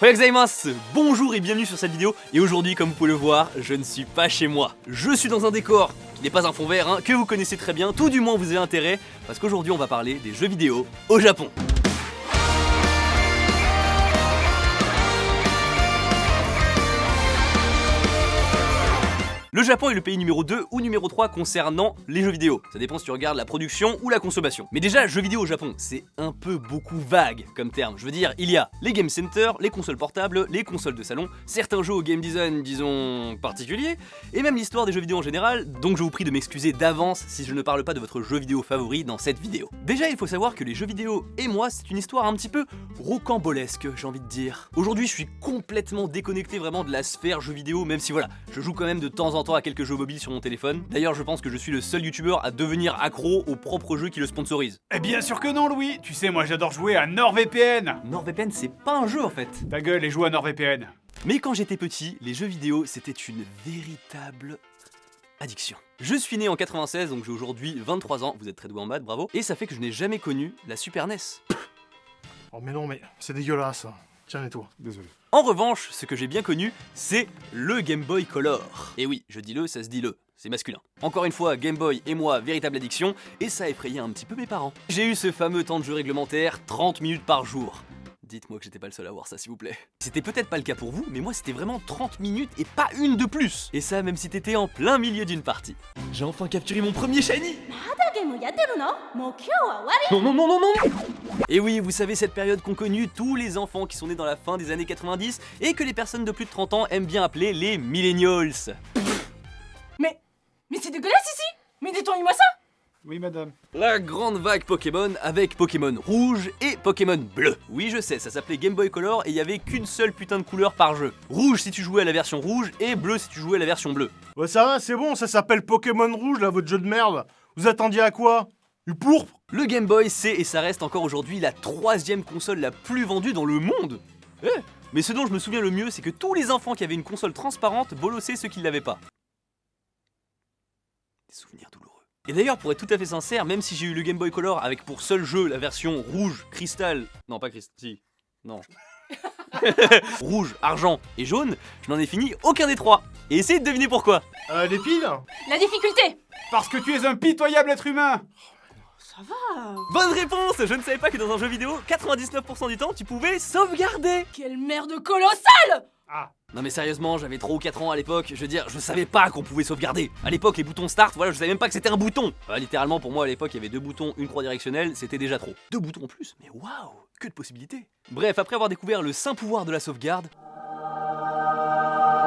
Ohayou gozaimasu, bonjour et bienvenue sur cette vidéo. Et aujourd'hui, comme vous pouvez le voir, je ne suis pas chez moi. Je suis dans un décor qui n'est pas un fond vert, que vous connaissez très bien, tout du moins vous avez intérêt, parce qu'aujourd'hui on va parler des jeux vidéo au Japon. Le Japon est le pays numéro 2 ou numéro 3 concernant les jeux vidéo. Ça dépend si tu regardes la production ou la consommation. Mais déjà, jeux vidéo au Japon, c'est un peu beaucoup vague comme terme. Je veux dire, il y a les game centers, les consoles portables, les consoles de salon, certains jeux au game design, disons, particuliers, et même l'histoire des jeux vidéo en général, donc je vous prie de m'excuser d'avance si je ne parle pas de votre jeu vidéo favori dans cette vidéo. Déjà, il faut savoir que les jeux vidéo et moi, c'est une histoire un petit peu rocambolesque, j'ai envie de dire. Aujourd'hui, je suis complètement déconnecté vraiment de la sphère jeux vidéo, même si voilà, je joue quand même de temps en temps à quelques jeux mobiles sur mon téléphone. D'ailleurs, je pense que je suis le seul youtubeur à devenir accro aux propres jeux qui le sponsorisent. Eh bien sûr que non, Louis. Tu sais, moi j'adore jouer à NordVPN. NordVPN, c'est pas un jeu en fait. Ta gueule et joue à NordVPN. Mais quand j'étais petit, les jeux vidéo, c'était une véritable addiction. Je suis né en 96, donc j'ai aujourd'hui 23 ans, vous êtes très doué en maths, bravo. Et ça fait que je n'ai jamais connu la Super NES. Oh mais non, mais c'est dégueulasse ça. Tiens, nettoie. Désolé. En revanche, ce que j'ai bien connu, c'est le Game Boy Color. Et oui, je dis le, ça se dit le, c'est masculin. Encore une fois, Game Boy et moi, véritable addiction, et ça a effrayé un petit peu mes parents. J'ai eu ce fameux temps de jeu réglementaire, 30 minutes par jour. Dites-moi que j'étais pas le seul à voir ça, s'il vous plaît. C'était peut-être pas le cas pour vous, mais moi c'était vraiment 30 minutes et pas une de plus. Et ça, même si t'étais en plein milieu d'une partie. J'ai enfin capturé mon premier shiny. Non, non, non, non, non. Et oui, vous savez, cette période qu'ont connue tous les enfants qui sont nés dans la fin des années 90 et que les personnes de plus de 30 ans aiment bien appeler les millennials. Mais c'est dégueulasse ici. Mais détournez-moi ça. Oui, madame. La grande vague Pokémon avec Pokémon rouge et Pokémon bleu. Oui, je sais, ça s'appelait Game Boy Color et il y avait qu'une seule putain de couleur par jeu. Rouge si tu jouais à la version rouge et bleu si tu jouais à la version bleue. Ouais, ça va, c'est bon, ça s'appelle Pokémon Rouge là, votre jeu de merde. Vous attendiez à quoi? Du pourpre? Le Game Boy, c'est et ça reste encore aujourd'hui la 3e console la plus vendue dans le monde. Mais ce dont je me souviens le mieux, c'est que tous les enfants qui avaient une console transparente bolossaient ceux qui l'avaient pas. Des souvenirs douloureux. Et d'ailleurs, pour être tout à fait sincère, même si j'ai eu le Game Boy Color avec pour seul jeu la version rouge, cristal... Non, pas cristal, si. Non. Rouge, argent et jaune, je n'en ai fini aucun des trois. Et essayez de deviner pourquoi. Les piles? La difficulté. Parce que tu es un pitoyable être humain. Ça va. Bonne réponse. Je ne savais pas que dans un jeu vidéo, 99% du temps, tu pouvais sauvegarder. Quelle merde colossale. Ah. Non mais sérieusement, j'avais 3 ou 4 ans à l'époque, je veux dire, je savais pas qu'on pouvait sauvegarder. À l'époque, les boutons start, voilà, je savais même pas que c'était un bouton. Littéralement, pour moi, à l'époque, il y avait 2 boutons, une croix directionnelle, c'était déjà trop. 2 boutons en plus, mais waouh, que de possibilités. Bref, après avoir découvert le saint pouvoir de la sauvegarde,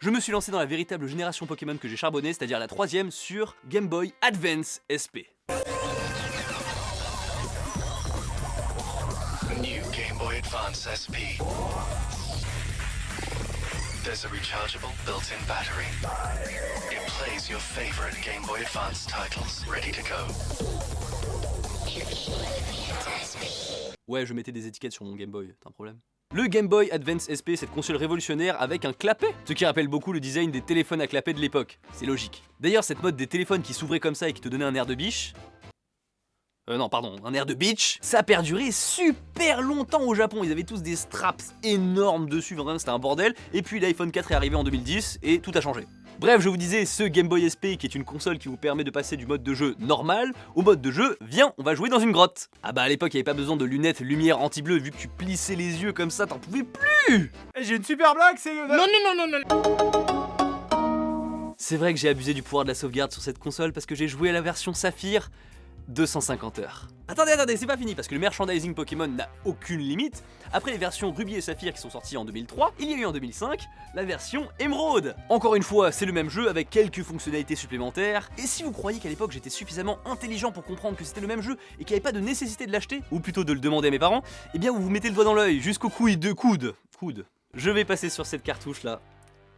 je me suis lancé dans la véritable génération Pokémon que j'ai charbonné, c'est-à-dire la 3e sur Game Boy Advance SP. New Game Boy Advance SP. There's a rechargeable built-in battery. It plays your favorite Game Boy Advance titles, ready to go. Ouais, je mettais des étiquettes sur mon Game Boy, t'as un problème? Le Game Boy Advance SP, cette console révolutionnaire avec un clapet, ce qui rappelle beaucoup le design des téléphones à clapet de l'époque, c'est logique. D'ailleurs, cette mode des téléphones qui s'ouvraient comme ça et qui te donnait un air de biche... non, pardon, un air de bitch, ça a perduré super longtemps au Japon. Ils avaient tous des straps énormes dessus, vraiment c'était un bordel. Et puis l'iPhone 4 est arrivé en 2010 et tout a changé. Bref, je vous disais, ce Game Boy SP qui est une console qui vous permet de passer du mode de jeu normal au mode de jeu, viens, on va jouer dans une grotte. Ah bah à l'époque, il n'y avait pas besoin de lunettes lumière anti-bleu, vu que tu plissais les yeux comme ça, t'en pouvais plus. J'ai une super blague, c'est... Non. C'est vrai que j'ai abusé du pouvoir de la sauvegarde sur cette console parce que j'ai joué à la version Saphir 250 heures. Attendez, c'est pas fini parce que le merchandising Pokémon n'a aucune limite. Après les versions Ruby et Saphir qui sont sorties en 2003, il y a eu en 2005 la version Emerald. Encore une fois, c'est le même jeu avec quelques fonctionnalités supplémentaires. Et si vous croyez qu'à l'époque j'étais suffisamment intelligent pour comprendre que c'était le même jeu et qu'il n'y avait pas de nécessité de l'acheter, ou plutôt de le demander à mes parents, eh bien vous vous mettez le doigt dans l'œil jusqu'au couille de coude. Je vais passer sur cette cartouche là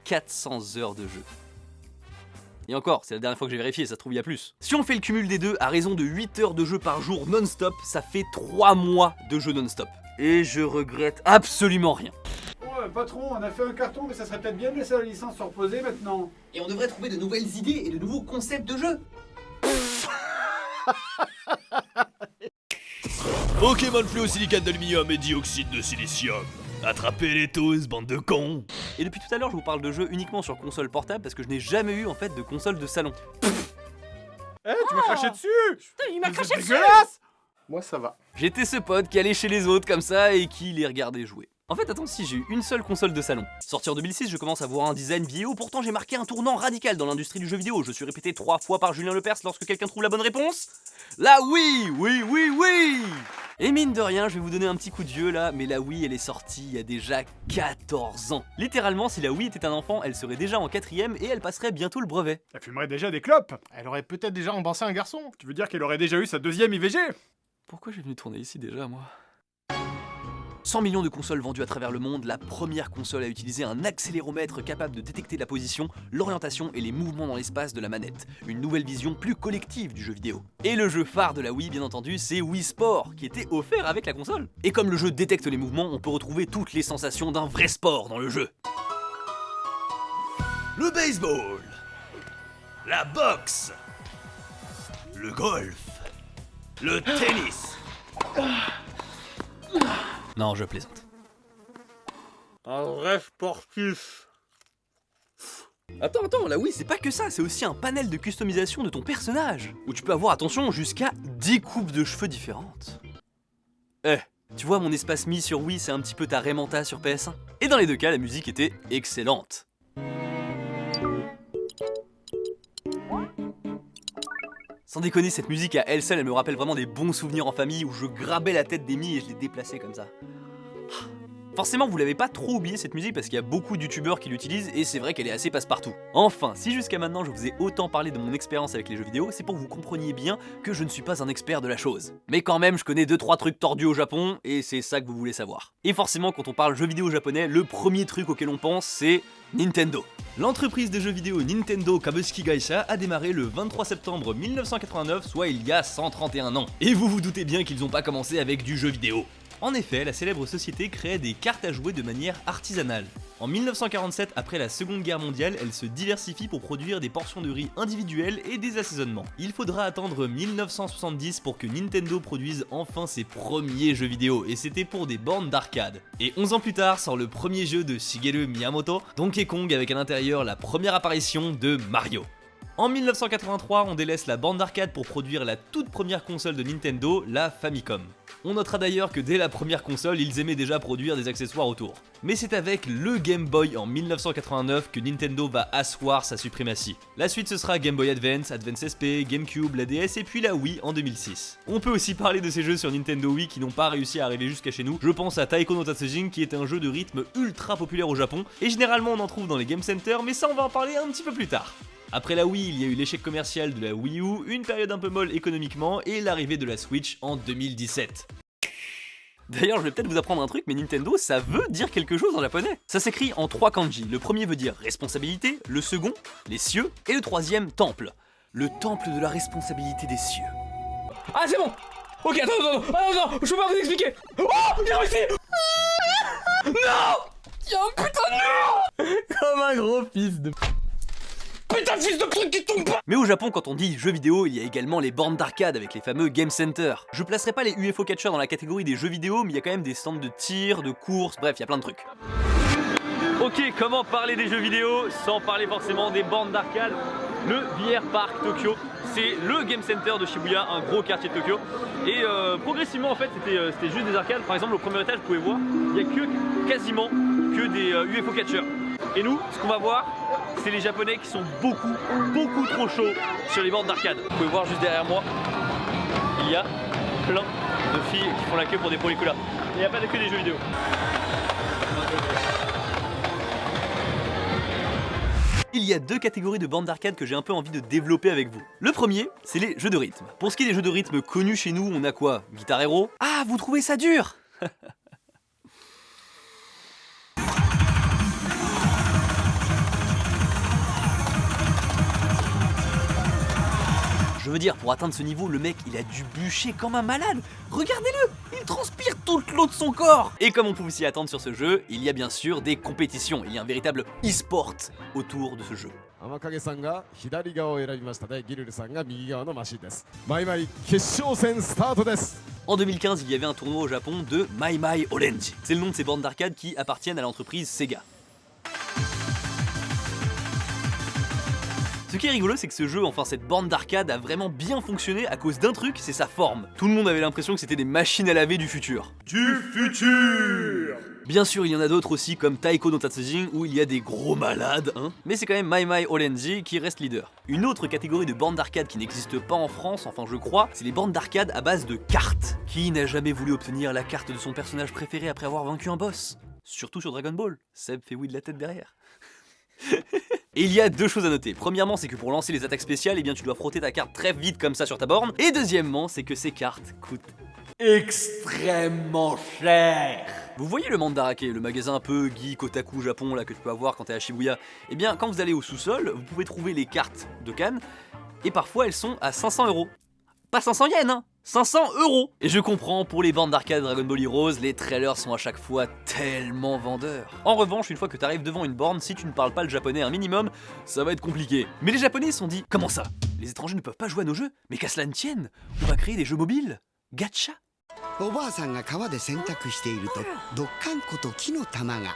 400 heures de jeu. Et encore, c'est la dernière fois que j'ai vérifié, ça se trouve il y a plus. Si on fait le cumul des deux, à raison de 8 heures de jeu par jour non-stop, ça fait 3 mois de jeu non-stop. Et je regrette absolument rien. Ouais, patron, on a fait un carton, mais ça serait peut-être bien de laisser la licence se reposer maintenant. Et on devrait trouver de nouvelles idées et de nouveaux concepts de jeu. Pokémon fluosilicate d'aluminium et dioxyde de silicium. Attrapez les tous, bande de cons. Et depuis tout à l'heure, je vous parle de jeux uniquement sur console portable parce que je n'ai jamais eu en fait de console de salon. Eh, tu m'as craché dessus. Putain, il m'a Mais craché c'est dessus. dégueulasse. Moi, ça va. J'étais ce pote qui allait chez les autres comme ça et qui les regardait jouer. En fait, attends, si j'ai eu une seule console de salon. Sorti en 2006, je commence à voir un design vieillot, pourtant j'ai marqué un tournant radical dans l'industrie du jeu vidéo. Je suis répété 3 fois par Julien Lepers lorsque quelqu'un trouve la bonne réponse. La Wii, oui. Et mine de rien, je vais vous donner un petit coup de vieux là, mais la Wii elle est sortie il y a déjà 14 ans. Littéralement, si la Wii était un enfant, elle serait déjà en 4ème et elle passerait bientôt le brevet. Elle fumerait déjà des clopes. Elle aurait peut-être déjà embrassé un garçon. Tu veux dire qu'elle aurait déjà eu sa 2e IVG? Pourquoi j'ai venu tourner ici déjà, moi? 100 millions de consoles vendues à travers le monde, la première console à utiliser un accéléromètre capable de détecter la position, l'orientation et les mouvements dans l'espace de la manette. Une nouvelle vision plus collective du jeu vidéo. Et le jeu phare de la Wii, bien entendu, c'est Wii Sport, qui était offert avec la console. Et comme le jeu détecte les mouvements, on peut retrouver toutes les sensations d'un vrai sport dans le jeu. Le baseball, la boxe, le golf, le tennis. Non, je plaisante. Un vrai sportif. Attends, là oui, c'est pas que ça, c'est aussi un panel de customisation de ton personnage, où tu peux avoir, attention, jusqu'à 10 coupes de cheveux différentes. Tu vois, mon espace mis sur Wii, c'est un petit peu ta Raymanta sur PS1. Et dans les deux cas, la musique était excellente. Sans déconner, cette musique à elle seule, elle me rappelle vraiment des bons souvenirs en famille où je grabais la tête d'Amy et je les déplaçais comme ça. Forcément, vous l'avez pas trop oublié cette musique parce qu'il y a beaucoup de youtubeurs qui l'utilisent et c'est vrai qu'elle est assez passe-partout. Enfin, si jusqu'à maintenant je vous ai autant parlé de mon expérience avec les jeux vidéo, c'est pour que vous compreniez bien que je ne suis pas un expert de la chose. Mais quand même, je connais 2-3 trucs tordus au Japon et c'est ça que vous voulez savoir. Et forcément, quand on parle jeux vidéo japonais, le premier truc auquel on pense, c'est Nintendo. L'entreprise de jeux vidéo Nintendo Kabushiki Gaisha a démarré le 23 septembre 1989, soit il y a 131 ans. Et vous vous doutez bien qu'ils n'ont pas commencé avec du jeu vidéo. En effet, la célèbre société créait des cartes à jouer de manière artisanale. En 1947, après la Seconde Guerre mondiale, elle se diversifie pour produire des portions de riz individuelles et des assaisonnements. Il faudra attendre 1970 pour que Nintendo produise enfin ses premiers jeux vidéo, et c'était pour des bornes d'arcade. Et 11 ans plus tard sort le premier jeu de Shigeru Miyamoto, Donkey Kong, avec à l'intérieur la première apparition de Mario. En 1983, on délaisse la borne d'arcade pour produire la toute première console de Nintendo, la Famicom. On notera d'ailleurs que dès la première console, ils aimaient déjà produire des accessoires autour. Mais c'est avec le Game Boy en 1989 que Nintendo va asseoir sa suprématie. La suite ce sera Game Boy Advance, Advance SP, GameCube, la DS et puis la Wii en 2006. On peut aussi parler de ces jeux sur Nintendo Wii qui n'ont pas réussi à arriver jusqu'à chez nous. Je pense à Taiko no Tatsujin qui est un jeu de rythme ultra populaire au Japon, et généralement on en trouve dans les Game Center, mais ça on va en parler un petit peu plus tard. Après la Wii, il y a eu l'échec commercial de la Wii U, une période un peu molle économiquement, et l'arrivée de la Switch en 2017. D'ailleurs, je vais peut-être vous apprendre un truc, mais Nintendo, ça veut dire quelque chose en japonais. Ça s'écrit en 3 kanji. Le premier veut dire responsabilité, le second, les cieux, et le troisième, temple. Le temple de la responsabilité des cieux. Ah c'est bon. Ok, attends, non, je peux pas vous expliquer. Oh, j'ai réussi. Non. Oh putain non. Comme un gros fils de... Putain de fils de truc qui tombe pas. Mais au Japon, quand on dit jeux vidéo, il y a également les bornes d'arcade avec les fameux Game Center. Je placerai pas les UFO Catcher dans la catégorie des jeux vidéo, mais il y a quand même des stands de tir, de course, bref, il y a plein de trucs. Ok, comment parler des jeux vidéo sans parler forcément des bornes d'arcade? Le VR Park Tokyo, c'est le Game Center de Shibuya, un gros quartier de Tokyo. Et progressivement en fait c'était juste des arcades. Par exemple au premier étage vous pouvez voir, il n'y a quasiment que des UFO Catcher. Et nous, ce qu'on va voir, c'est les Japonais qui sont beaucoup trop chauds sur les bornes d'arcade. Vous pouvez voir juste derrière moi, il y a plein de filles qui font la queue pour des Polycola. Il n'y a pas que des jeux vidéo. Il y a 2 catégories de bornes d'arcade que j'ai un peu envie de développer avec vous. Le premier, c'est les jeux de rythme. Pour ce qui est des jeux de rythme connus chez nous, on a quoi? Guitar Hero. Ah, vous trouvez ça dur? Je veux dire, pour atteindre ce niveau, le mec, il a dû bûcher comme un malade. Regardez-le, il transpire toute l'eau de son corps. Et comme on pouvait s'y attendre sur ce jeu, il y a bien sûr des compétitions. Il y a un véritable e-sport autour de ce jeu. 天影さんが左側を選びましたね。ギルルさんが右側のマシンです。マイマイ決勝戦スタートです。En 2015, il y avait un tournoi au Japon de Mai Mai Orange. C'est le nom de ces bornes d'arcade qui appartiennent à l'entreprise Sega. Ce qui est rigolo, c'est que ce jeu, enfin cette borne d'arcade, a vraiment bien fonctionné à cause d'un truc, c'est sa forme. Tout le monde avait l'impression que c'était des machines à laver du futur. Du futur! Bien sûr, il y en a d'autres aussi, comme Taiko no Tatsujin, où il y a des gros malades, hein. Mais c'est quand même Mai Mai Orange qui reste leader. Une autre catégorie de bornes d'arcade qui n'existe pas en France, enfin je crois, c'est les bornes d'arcade à base de cartes. Qui n'a jamais voulu obtenir la carte de son personnage préféré après avoir vaincu un boss? Surtout sur Dragon Ball. Seb fait oui de la tête derrière. Et il y a deux choses à noter. Premièrement, c'est que pour lancer les attaques spéciales, eh bien tu dois frotter ta carte très vite comme ça sur ta borne. Et deuxièmement, c'est que ces cartes coûtent extrêmement cher. Vous voyez le Mandarake, le magasin un peu geek otaku Japon là que tu peux avoir quand t'es à Shibuya? Eh bien, quand vous allez au sous-sol, vous pouvez trouver les cartes de Cannes et parfois elles sont à 500 €. Pas 500 yens, hein, 500 €. Et je comprends, pour les bandes d'arcade Dragon Ball Heroes, les trailers sont à chaque fois tellement vendeurs. En revanche, une fois que t'arrives devant une borne, si tu ne parles pas le japonais un minimum, ça va être compliqué. Mais les japonais se sont dit, comment ça? Les étrangers ne peuvent pas jouer à nos jeux? Mais qu'à cela ne tienne, on va créer des jeux mobiles. Gacha. おばあさんが川で洗濯しているとドッカン粉と木の玉が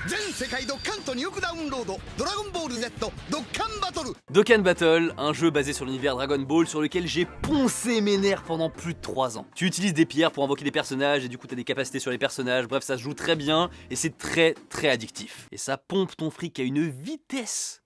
全世界ドッカンとによくダウンロードドラゴンボール Z ドッカンバトル Dokkan Battle, un jeu basé sur l'univers Dragon Ball sur lequel j'ai poncé mes nerfs pendant plus de 3 ans. Tu utilises des pierres pour invoquer des personnages et du coup t'as des capacités sur les personnages, bref ça se joue très bien et c'est très addictif. Et ça pompe ton fric à une vitesse.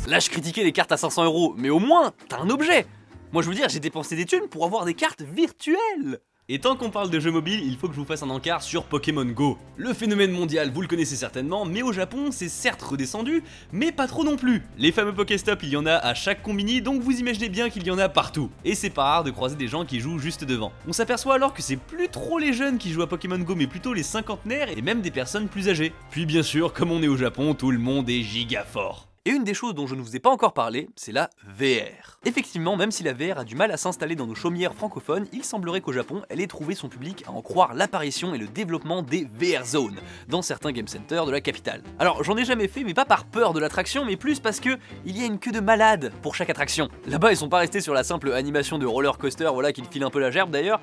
Là je critiquais les cartes à 500 €, mais au moins t'as un objet. Moi je veux dire, j'ai dépensé des thunes pour avoir des cartes virtuelles. Et tant qu'on parle de jeux mobiles, il faut que je vous fasse un encart sur Pokémon Go. Le phénomène mondial, vous le connaissez certainement, mais au Japon, c'est certes redescendu, mais pas trop non plus. Les fameux Pokéstop, il y en a à chaque combini, donc vous imaginez bien qu'il y en a partout. Et c'est pas rare de croiser des gens qui jouent juste devant. On s'aperçoit alors que c'est plus trop les jeunes qui jouent à Pokémon Go, mais plutôt les cinquantenaires et même des personnes plus âgées. Puis bien sûr, comme on est au Japon, tout le monde est giga fort. Et une des choses dont je ne vous ai pas encore parlé, c'est la VR. Effectivement, même si la VR a du mal à s'installer dans nos chaumières francophones, il semblerait qu'au Japon, elle ait trouvé son public à en croire l'apparition et le développement des VR Zones, dans certains game centers de la capitale. Alors j'en ai jamais fait, mais pas par peur de l'attraction, mais plus parce que il y a une queue de malade pour chaque attraction. Là-bas, ils sont pas restés sur la simple animation de roller coaster, voilà, qui file un peu la gerbe d'ailleurs.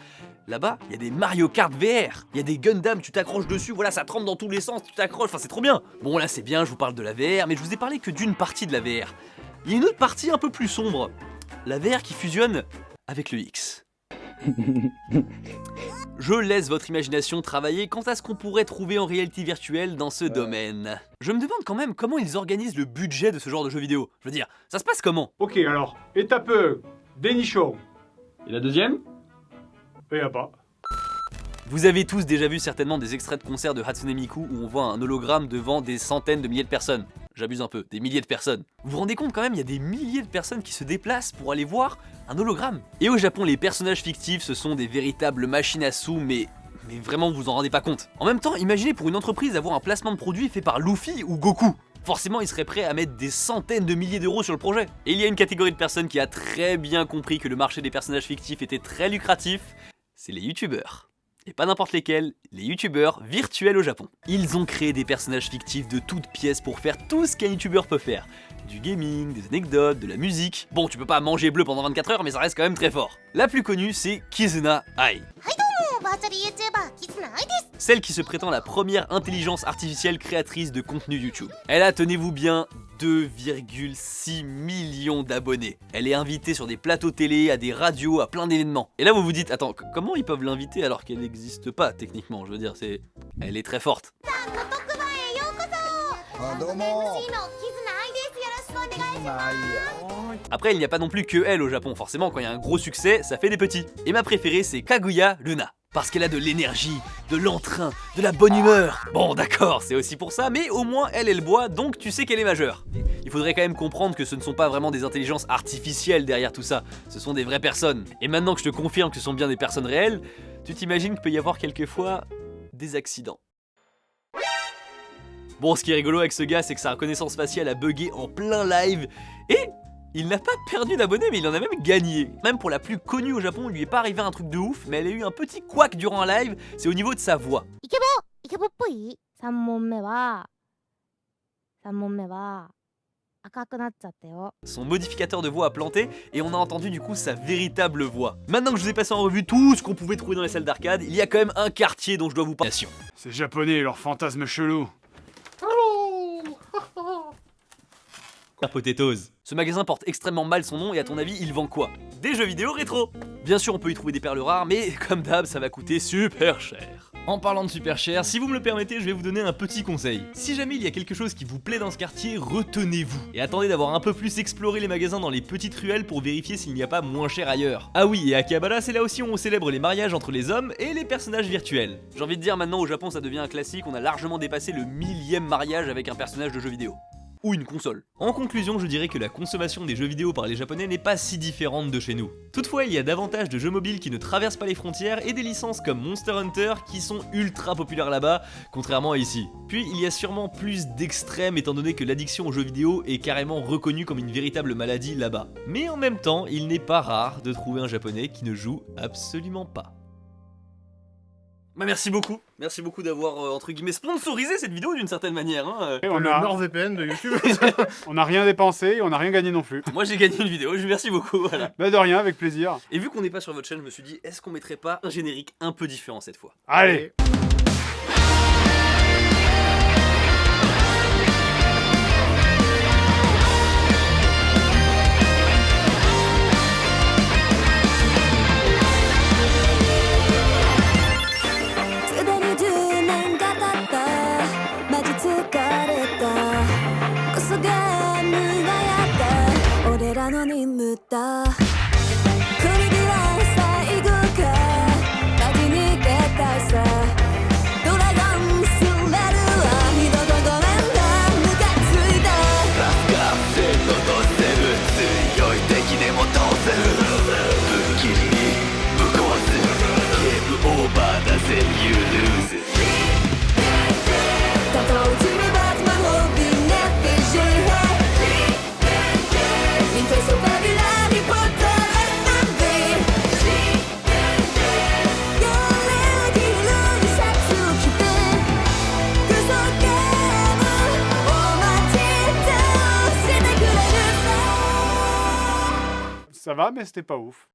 Là-bas, il y a des Mario Kart VR, il y a des Gundam, tu t'accroches dessus, voilà, ça trempe dans tous les sens, tu t'accroches, enfin c'est trop bien. Bon là c'est bien, je vous parle de la VR, mais je vous ai parlé que d'une partie de la VR. Il y a une autre partie un peu plus sombre, la VR qui fusionne avec le X. Je laisse votre imagination travailler quant à ce qu'on pourrait trouver en réalité virtuelle dans ce domaine. Je me demande quand même comment ils organisent le budget de ce genre de jeux vidéo. Je veux dire, ça se passe comment? Ok, alors, étape dénichon. Et la deuxième? Et y'a pas. Vous avez tous déjà vu certainement des extraits de concerts de Hatsune Miku où on voit un hologramme devant des centaines de milliers de personnes. J'abuse un peu, des milliers de personnes. Vous vous rendez compte quand même, il y a des milliers de personnes qui se déplacent pour aller voir un hologramme. Et au Japon, les personnages fictifs, ce sont des véritables machines à sous, mais vraiment vous en rendez pas compte. En même temps, imaginez pour une entreprise avoir un placement de produit fait par Luffy ou Goku. Forcément, ils seraient prêts à mettre des centaines de milliers d'euros sur le projet. Et il y a une catégorie de personnes qui a très bien compris que le marché des personnages fictifs était très lucratif, c'est les youtubeurs. Et pas n'importe lesquels, les youtubeurs virtuels au Japon. Ils ont créé des personnages fictifs de toutes pièces pour faire tout ce qu'un youtubeur peut faire. Du gaming, des anecdotes, de la musique. Bon, tu peux pas manger bleu pendant 24 heures, mais ça reste quand même très fort. La plus connue, c'est Kizuna Ai. Celle qui se prétend la première intelligence artificielle créatrice de contenu YouTube. Elle a, tenez-vous bien, 2,6 millions d'abonnés. Elle est invitée sur des plateaux télé, à des radios, à plein d'événements. Et là vous vous dites, attends, comment ils peuvent l'inviter alors qu'elle n'existe pas techniquement? Je veux dire, elle est très forte. Après, il n'y a pas non plus que elle au Japon, forcément quand il y a un gros succès, ça fait des petits. Et ma préférée, c'est Kaguya Luna. Parce qu'elle a de l'énergie, de l'entrain, de la bonne humeur. Bon d'accord, c'est aussi pour ça, mais au moins elle boit, donc tu sais qu'elle est majeure. Il faudrait quand même comprendre que ce ne sont pas vraiment des intelligences artificielles derrière tout ça, ce sont des vraies personnes. Et maintenant que je te confirme que ce sont bien des personnes réelles, tu t'imagines qu'il peut y avoir quelquefois des accidents. Bon, ce qui est rigolo avec ce gars, c'est que sa reconnaissance faciale a bugué en plein live, et il n'a pas perdu d'abonnés, mais il en a même gagné. Même pour la plus connue au Japon, il lui est pas arrivé un truc de ouf, mais elle a eu un petit couac durant un live, c'est au niveau de sa voix. 赤くなっちゃったよ。 Son modificateur de voix a planté et on a entendu du coup sa véritable voix. Maintenant que je vous ai passé en revue tout ce qu'on pouvait trouver dans les salles d'arcade, il y a quand même un quartier dont je dois vous parler. Ces japonais et leurs fantasmes chelous. Potatoes. Ce magasin porte extrêmement mal son nom et à ton avis il vend quoi? Des jeux vidéo rétro. Bien sûr on peut y trouver des perles rares mais comme d'hab ça va coûter super cher. En parlant de super cher, si vous me le permettez, je vais vous donner un petit conseil. Si jamais il y a quelque chose qui vous plaît dans ce quartier, retenez-vous. Et attendez d'avoir un peu plus exploré les magasins dans les petites ruelles pour vérifier s'il n'y a pas moins cher ailleurs. Ah oui, et à Akihabara, c'est là aussi où on célèbre les mariages entre les hommes et les personnages virtuels. J'ai envie de dire maintenant au Japon ça devient un classique, on a largement dépassé le 1000e mariage avec un personnage de jeu vidéo. Ou une console. En conclusion, je dirais que la consommation des jeux vidéo par les japonais n'est pas si différente de chez nous. Toutefois, il y a davantage de jeux mobiles qui ne traversent pas les frontières et des licences comme Monster Hunter qui sont ultra populaires là-bas, contrairement à ici. Puis, il y a sûrement plus d'extrêmes étant donné que l'addiction aux jeux vidéo est carrément reconnue comme une véritable maladie là-bas. Mais en même temps, il n'est pas rare de trouver un japonais qui ne joue absolument pas. Bah merci beaucoup d'avoir entre guillemets sponsorisé cette vidéo d'une certaine manière. Hein. Et Le NordVPN de YouTube. on n'a rien dépensé et on n'a rien gagné non plus. Moi j'ai gagné une vidéo, je merci beaucoup. Voilà. Bah de rien, avec plaisir. Et vu qu'on n'est pas sur votre chaîne, je me suis dit, est-ce qu'on mettrait pas un générique un peu différent cette fois? Allez. Ça va, mais c'était pas ouf.